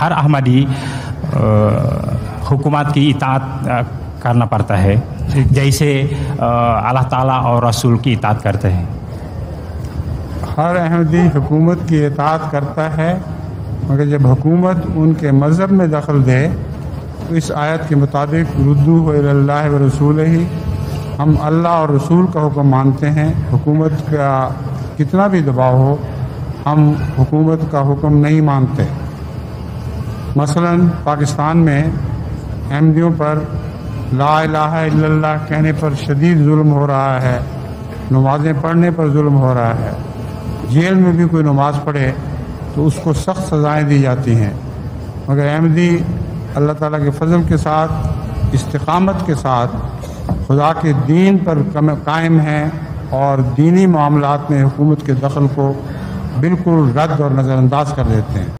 ہر احمدی حکومت کی اطاعت کرنا پڑتا ہے جیسے اللہ تعالیٰ اور رسول کی اطاعت کرتے ہیں. ہر احمدی حکومت کی اطاعت کرتا ہے، مگر جب حکومت ان کے مذہب میں دخل دے تو اس آیت کے مطابق ردوہ الی اللہ و رسولہ، ہم اللہ اور رسول کا حکم مانتے ہیں. حکومت کا کتنا بھی دباؤ ہو، ہم حکومت کا حکم نہیں مانتے. مثلا پاکستان میں احمدیوں پر لا الہ الا اللہ کہنے پر شدید ظلم ہو رہا ہے، نمازیں پڑھنے پر ظلم ہو رہا ہے. جیل میں بھی کوئی نماز پڑھے تو اس کو سخت سزائیں دی جاتی ہیں، مگر احمدی اللہ تعالیٰ کے فضل کے ساتھ استقامت کے ساتھ خدا کے دین پر قائم ہیں اور دینی معاملات میں حکومت کے دخل کو بالکل رد اور نظر انداز کر دیتے ہیں.